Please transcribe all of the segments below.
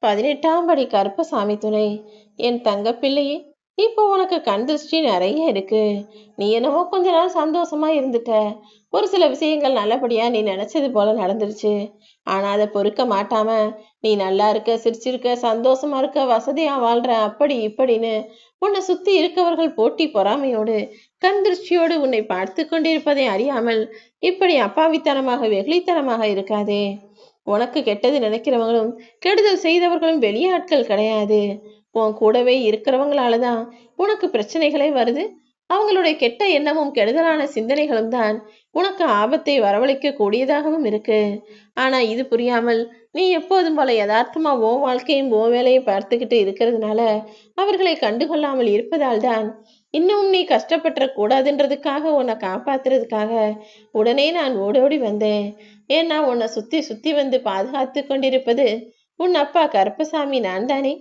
18ஆம் படி கருப்பசாமி துணை. என் தங்கப்பிள்ளையே, இப்போ உனக்கு கண் திருஷ்டி நிறைய இருக்கு. நீ என்னவோ கொஞ்ச நாள் சந்தோஷமா இருந்துட்ட. ஒரு சில விஷயங்கள் நல்லபடியா நீ நினைச்சது போல நடந்துருச்சு. ஆனா அதை பொறுக்க மாட்டாம நீ நல்லா இருக்க, சிரிச்சிருக்க, சந்தோஷமா இருக்க, வசதியா வாழ்ற, அப்படி இப்படின்னு உன்னை சுத்தி இருக்கவர்கள் போட்டி பொறாமையோடு கண் திருஷ்டியோடு உன்னை பார்த்து கொண்டிருப்பதை அறியாமல் இப்படி அப்பாவித்தனமாக வெகுளித்தனமாக இருக்காதே. உனக்கு கெட்டது நினைக்கிறவங்களும் கெடுதல் செய்தவர்களும் வெளியாட்கள் கிடையாது. உன் கூடவே இருக்கிறவங்களாலதான் உனக்கு பிரச்சனைகளே வருது. அவங்களுடைய கெட்ட எண்ணமும் கெடுதலான சிந்தனைகளும் தான் உனக்கு ஆபத்தை வரவழைக்க கூடியதாகவும் இருக்கு. ஆனா இது புரியாமல் நீ எப்போதும் போல யதார்த்தமா ஓ வாழ்க்கையும் ஓ வேலையை பார்த்துக்கிட்டு இருக்கிறதுனால அவர்களை கண்டுகொள்ளாமல் இருப்பதால் தான் இன்னும் நீ கஷ்டப்பட்டுற கூடாதுன்றதுக்காக உன்னை காப்பாத்துறதுக்காக உடனே நான் ஓடோடி வந்தேன். ஏன்னா உன்னை சுத்தி சுத்தி வந்து பாதுகாத்து கொண்டிருப்பது உன் அப்பா கருப்பசாமி நான் தானே.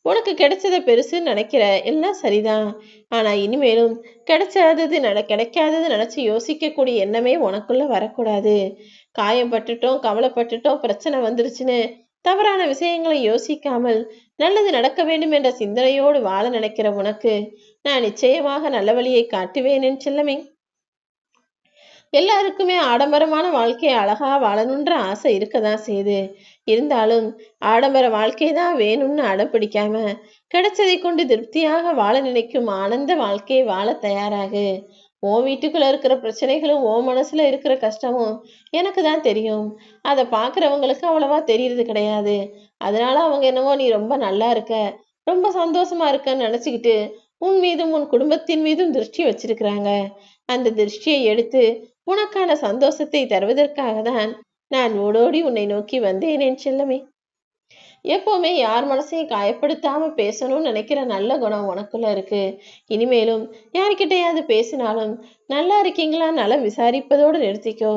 உனக்கு கிடைச்சத பெருசுன்னு நினைக்கிற, எல்லாம் சரிதான். ஆனா இனிமேலும் கிடைக்காதது நினைச்சு யோசிக்கக்கூடிய எண்ணமே உனக்குள்ள வரக்கூடாது. காயப்பட்டுட்டோம், கவலைப்பட்டுட்டோம், பிரச்சனை வந்துருச்சுன்னு தவறான விஷயங்களை யோசிக்காமல் நல்லது நடக்க வேண்டும் என்ற சிந்தனையோடு வாழ நினைக்கிற உனக்கு நான் நிச்சயமாக நல்ல வழியை காட்டுவேன் என் செல்லமே. எல்லாருக்குமே ஆடம்பரமான வாழ்க்கையை அழகா வாழணுன்ற ஆசை இருக்கதான் செய்யுது. இருந்தாலும் ஆடம்பர வாழ்க்கை தான் வேணும்னு அடம் பிடிக்காம கிடைச்சதை கொண்டு திருப்தியாக வாழ நினைக்கும் ஆனந்த வாழ்க்கையை வாழ தயாராகு. உன் வீட்டுக்குள்ள இருக்கிற பிரச்சனைகளும் உன் மனசுல இருக்கிற கஷ்டமும் எனக்கு தான் தெரியும். அதை பாக்குறவங்களுக்கு அவ்வளவா தெரியறது கிடையாது. அதனால அவங்க என்னவோ நீ ரொம்ப நல்லா இருக்க, ரொம்ப சந்தோஷமா இருக்கன்னு நினைச்சுக்கிட்டு உன் மீதும் உன் குடும்பத்தின் மீதும் திருஷ்டி வச்சிருக்கிறாங்க. அந்த திருஷ்டியை எடுத்து உனக்கான சந்தோஷத்தை தருவதற்காக தான் நான் ஓடோடி உன்னை நோக்கி வந்தேன் என் செல்லமே. எப்பவுமே யார் மனசையும் காயப்படுத்தாம பேசணும்னு நினைக்கிற நல்ல குணம் உனக்குள்ள இருக்கு. இனிமேலும் யார்கிட்டயாவது பேசினாலும் நல்லா இருக்கீங்களா நல்லா விசாரிப்பதோடு நிறுத்திக்கோ.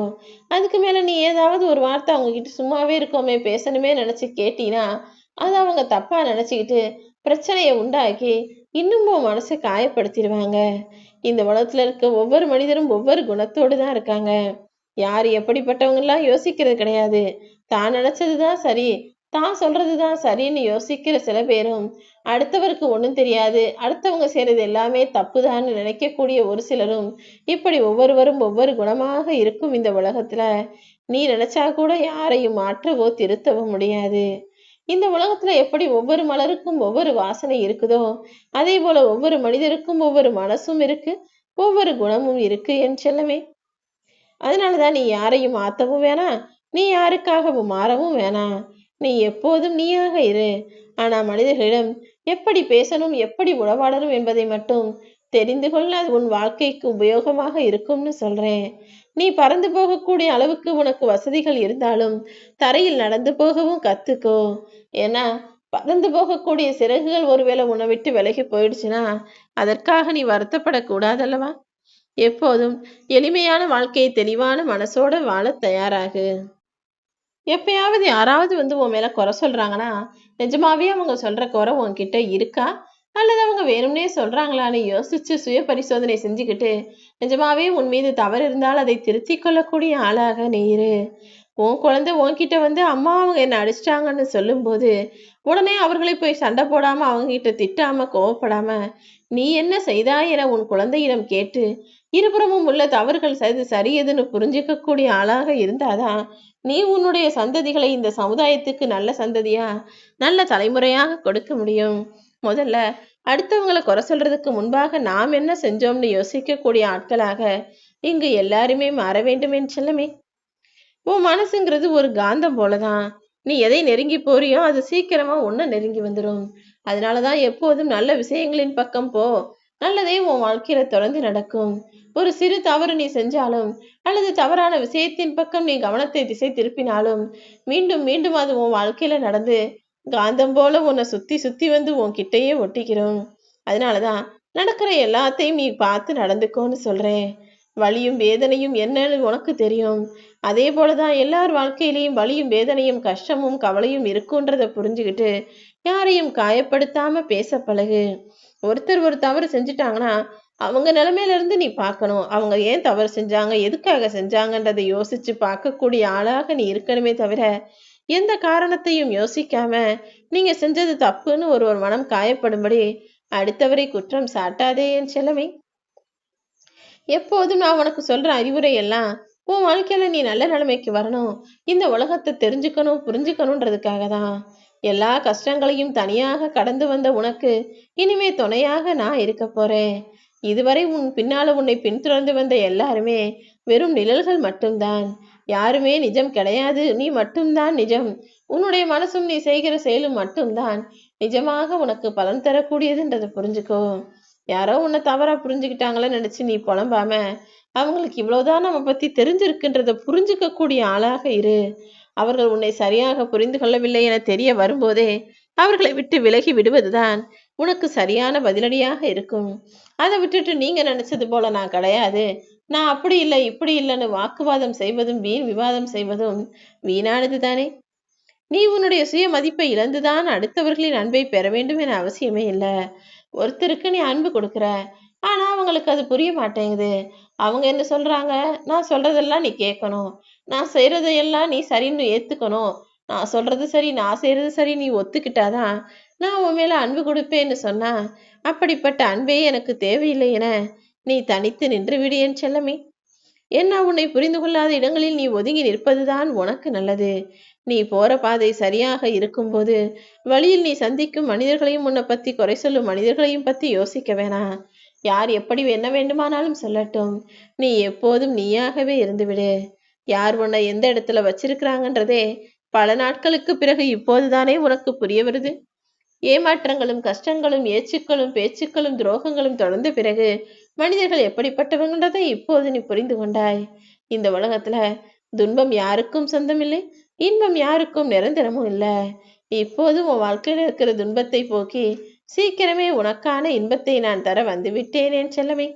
அதுக்கு மேல நீ ஏதாவது ஒரு வார்த்தை அவங்க கிட்ட சும்மாவே இருக்கோமே பேசணுமே நினைச்சு கேட்டீங்கன்னா அதை அவங்க தப்பா நினைச்சுக்கிட்டு பிரச்சனையை உண்டாக்கி இன்னும் மனசை காயப்படுத்திடுவாங்க. இந்த உலகத்துல இருக்க ஒவ்வொரு மனிதரும் ஒவ்வொரு குணத்தோடு தான் இருக்காங்க. யார் எப்படிப்பட்டவங்கலாம் யோசிக்கிறது கிடையாது. தான் நினைச்சதுதான் சரி, தான் சொல்றதுதான் சரின்னு யோசிக்கிற சில பேரும், அடுத்தவருக்கு ஒண்ணும் தெரியாது, அடுத்தவங்க செய்யறது எல்லாமே தப்புதான்னு நினைக்கக்கூடிய ஒரு சிலரும், இப்படி ஒவ்வொருவரும் ஒவ்வொரு குணமாக இருக்கும் இந்த உலகத்துல நீ நினைச்சா கூட யாரையும் மாற்றவோ திருத்தவோ முடியாது. இந்த உலகத்துல எப்படி ஒவ்வொரு மலருக்கும் ஒவ்வொரு வாசனை இருக்குதோ அதே போல ஒவ்வொரு மனிதருக்கும் ஒவ்வொரு மனசும் இருக்கு, ஒவ்வொரு குணமும் இருக்கு என் செல்லமே. அதனாலதான் நீ யாரையும் மாத்தவும் வேணாம், நீ யாருக்காகவும் மாறவும் வேணாம். நீ எப்போதும் நீயாக இரு. ஆனா மனிதர்களிடம் எப்படி பேசணும் எப்படி உறவாடணும் என்பதை மட்டும் தெரிந்து கொள்ள அது உன் வாழ்க்கைக்கு உபயோகமாக இருக்கும்னு சொல்றேன். நீ பறந்து போகக்கூடிய அளவுக்கு உனக்கு வசதிகள் இருந்தாலும் தரையில் நடந்து போகவும் கத்துக்கோ. ஏன்னா பறந்து போகக்கூடிய சிறகுகள் ஒருவேளை உன்னை விட்டு விலகி போயிடுச்சுன்னா அதற்காக நீ வருத்தப்படக்கூடாதல்லவா. எப்போதும் எளிமையான வாழ்க்கையை தெளிவான மனசோட வாழ தயாராகு. எப்பயாவது யாராவது வந்து உன் மேல குறை சொல்றாங்கன்னா நிஜமாவே அவங்க சொல்ற குறை உன்கிட்ட இருக்கா அல்லது அவங்க வேணும்னே சொல்றாங்களான்னு யோசிச்சு சுய பரிசோதனை செஞ்சுக்கிட்டு நிஜமாவே உன் மீது தவறு இருந்தால் அதை திருத்தி கொள்ளக்கூடிய ஆளாக நீ இரு. உன் குழந்தை உன்கிட்ட வந்து அம்மா அவங்க என்ன அடிச்சிட்டாங்கன்னு சொல்லும்போது உடனே அவர்களை போய் சண்டை போடாம அவங்க கிட்ட திட்டாம கோவப்படாம நீ என்ன செய்தாய் என உன் குழந்தையிடம் கேட்டு இருபுறமும் உள்ள தவறுகள் செய்து சரியதுன்னு புரிஞ்சுக்கக்கூடிய ஆளாக இருந்தாதான் நீ உன்னுடைய சந்ததிகளை இந்த சமுதாயத்துக்கு நல்ல சந்ததியா நல்ல தலைமுறையாக கொடுக்க முடியும். முதல்ல அடுத்தவங்களை குறை சொல்றதுக்கு முன்பாக நாம் என்ன செஞ்சோம்னு யோசிக்கக்கூடிய ஆட்களாக இங்கு எல்லாருமே மாற வேண்டும் என்று செல்லமே. உன் மனசுங்கிறது ஒரு காந்தம் போலதான். நீ எதை நெருங்கி போறியோ அது சீக்கிரமா ஒன்ன நெருங்கி வந்துடும். அதனாலதான் எப்போதும் நல்ல விஷயங்களின் பக்கம் போ. நல்லதே உன் வாழ்க்கையில தொடர்ந்து நடக்கும். ஒரு சிறு தவறு நீ செஞ்சாலும் அல்லது தவறான விஷயத்தின் பக்கம் நீ கவனத்தை திசை திருப்பினாலும் மீண்டும் மீண்டும் அது உன் வாழ்க்கையில நடந்து காந்தம் போல உன்னை சுத்தி சுத்தி வந்து உன் கிட்டையே ஒட்டிக்கிறோம். அதனாலதான் நடக்கிற எல்லாத்தையும் நீ பார்த்து நடந்துக்கோன்னு சொல்றேன். வலியும் வேதனையும் என்னன்னு உனக்கு தெரியும். அதே போலதான் எல்லார் வாழ்க்கையிலையும் வலியும் வேதனையும் கஷ்டமும் கவலையும் இருக்குன்றத புரிஞ்சுக்கிட்டு யாரையும் காயப்படுத்தாம பேச பழகு. ஒருத்தர் ஒரு தவறு செஞ்சுட்டாங்கன்னா அவங்க நிலைமையில இருந்து நீ பார்க்கணும். அவங்க ஏன் தவறு செஞ்சாங்க, எதுக்காக செஞ்சாங்கன்றதை யோசிச்சு பார்க்கக்கூடிய ஆளாக நீ இருக்கணுமே தவிர எந்த காரணத்தையும் யோசிக்காம நீங்க செஞ்சது தப்புன்னு ஒரு மனம் காயப்படும்படி அடுத்தவரை குற்றம் சாட்டாதே என் செல்லமே. எப்போதும் நான் உனக்கு சொல்ற அறிவுரை எல்லாம் உன் வாழ்க்கையில நீ நல்ல நிலைமைக்கு வரணும், இந்த உலகத்தை தெரிஞ்சுக்கணும் புரிஞ்சுக்கணுன்றதுக்காக தான். எல்லா கஷ்டங்களையும் தனியாக கடந்து வந்த உனக்கு இனிமே துணையாக நான் இருக்க போறேன். இதுவரை உன் பின்னால உன்னை பின்தொடர்ந்து வந்த எல்லாருமே வெறும் நிழல்கள் மட்டும்தான். யாருமே நிஜம் கிடையாது, நீ மட்டும்தான் நிஜம். உன்னுடைய மனசும் நீ செய்கிற செயலும் மட்டும்தான் நிஜமாக உனக்கு பலன் தரக்கூடியதுன்றதை புரிஞ்சுக்கோ. யாரோ உன்னை தவறா புரிஞ்சுக்கிட்டாங்களன்னு நினைச்சு நீ புலம்பாம, அவங்களுக்கு இவ்வளவுதான் நம்ம பத்தி தெரிஞ்சிருக்குன்றத புரிஞ்சுக்க கூடிய ஆளாக இரு. அவர்கள் உன்னை சரியாக புரிந்து கொள்ளவில்லை என தெரிய வரும்போதே அவர்களை விட்டு விலகி விடுவதுதான் உனக்கு சரியான பதிலடியாக இருக்கும். அதை விட்டுட்டு நீங்க நினைச்சது போல நான் கிடையாது, நான் அப்படி இல்லை இப்படி இல்லைன்னு வாக்குவாதம் செய்வதும் வீண் விவாதம் செய்வதும் வீணானது தானே. நீ உன்னுடைய சுய மதிப்பை இழந்துதான் அடுத்தவர்களின் அன்பை பெற வேண்டும் என அவசியமே இல்லை. ஒருத்தருக்கு நீ அன்பு கொடுக்குற, ஆனா அவங்களுக்கு அது புரிய மாட்டேங்குது. அவங்க என்ன சொல்றாங்க, நான் சொல்றதெல்லாம் நீ கேட்கணும், நான் செய்யறதையெல்லாம் நீ சரின்னு ஏத்துக்கணும், நான் சொல்றது சரி நான் செய்யறது சரி நீ ஒத்துக்கிட்டாதான் நான் உன் மேல அன்பு கொடுப்பேன்னு சொன்னா, அப்படிப்பட்ட அன்பே எனக்கு தேவையில்லை என நீ தனித்து நின்று விடு என் செல்லமே. என்ன உன்னை புரிந்து கொள்ளாத இடங்களில் நீ ஒதுங்கி நிற்பதுதான் உனக்கு நல்லது. நீ போற பாதை சரியாக இருக்கும்போது வழியில் நீ சந்திக்கும் மனிதர்களையும் உன்னை பத்தி குறை சொல்லும் மனிதர்களையும் பத்தி யோசிக்க வேணாம். யார் எப்படி என்ன வேண்டுமானாலும் சொல்லட்டும், நீ எப்போதும் நீயாகவே இருந்துவிடு. யார் உன்னை எந்த இடத்துல வச்சிருக்கிறாங்கன்றதே பல நாட்களுக்கு பிறகு இப்போதுதானே உனக்கு புரிய வருது. ஏமாற்றங்களும் கஷ்டங்களும் ஏச்சுக்களும் பேச்சுக்களும் துரோகங்களும் தொடர்ந்த பிறகு மனிதர்கள் எப்படிப்பட்டவங்கன்றதை இப்போது நீ புரிந்து கொண்டாய். இந்த உலகத்துல துன்பம் யாருக்கும் சொந்தமில்லை, இன்பம் யாருக்கும் நிரந்தரமும் இல்லை. இப்போது உன் வாழ்க்கையில இருக்கிற துன்பத்தை போக்கி சீக்கிரமே உனக்கான இன்பத்தை நான் தர வந்து விட்டேன் என் செல்லமே.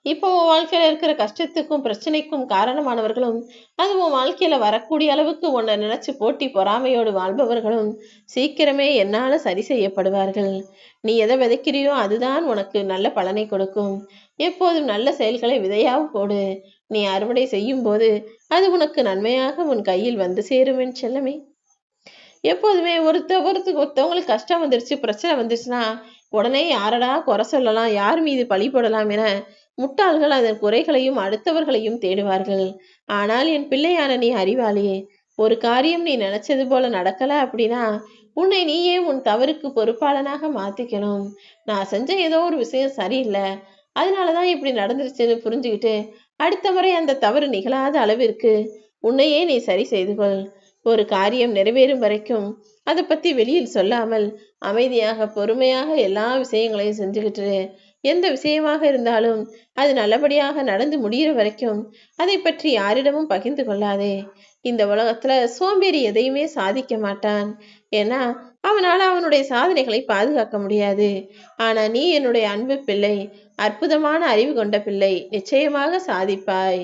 இப்போ உன் வாழ்க்கையில இருக்கிற கஷ்டத்துக்கும் பிரச்சனைக்கும் காரணமானவர்களும், அது உன் வாழ்க்கையில வரக்கூடிய அளவுக்கு உன்னை நினைச்சு போட்டி பொறாமையோடு வாழ்பவர்களும் சீக்கிரமே என்னால சரி செய்யப்படுவார்கள். நீ எதை விதைக்கிறியோ அதுதான் உனக்கு நல்ல பலனை கொடுக்கும். எப்போதும் நல்ல செயல்களை விதையாவும் போடு. நீ அறுவடை செய்யும் போது அது உனக்கு நன்மையாக உன் கையில் வந்து சேரும் என் செல்லமே. எப்போதுமே ஒருத்தவங்களுக்கு கஷ்டம் வந்துருச்சு பிரச்சனை வந்துருச்சுன்னா உடனே யாரடா குறை சொல்லலாம், யார் மீது பழி போடலாம் என முட்டாள்கள் அதன் குறைகளையும் அடுத்தவர்களையும் தேடுவார்கள். ஆனால் என் பிள்ளையான நீ அறிவாளி. ஒரு காரியம் நீ நினைச்சது போல நடக்கல அப்படின்னா உன்னை நீயே உன் தவறுக்கு பொறுப்பாளனாக மாத்திக்கணும். நான் செஞ்ச ஏதோ ஒரு விஷயம் சரியில்லை, அதனாலதான் இப்படி நடந்துருச்சுன்னு புரிஞ்சுக்கிட்டு அடுத்த முறை அந்த தவறு நிகழாத அளவிற்கு உன்னையே நீ சரி செய்து கொள். ஒரு காரியம் நிறைவேறும் வரைக்கும் அதை பத்தி வெளியில் சொல்லாமல் அமைதியாக பொறுமையாக எல்லா விஷயங்களையும் செஞ்சுக்கிட்டு, எந்த விஷயமாக இருந்தாலும் அது நல்லபடியாக நடந்து முடிகிற வரைக்கும் அதை பற்றி யாரிடமும் பகிர்ந்து கொள்ளாதே. இந்த உலகத்துல சோம்பேறி எதையுமே சாதிக்க மாட்டான். ஏன்னா அவனால அவனுடைய சாதனைகளை பாதுகாக்க முடியாது. ஆனா நீ என்னுடைய அன்பு பிள்ளை, அற்புதமான அறிவு கொண்ட பிள்ளை, நிச்சயமாக சாதிப்பாய்.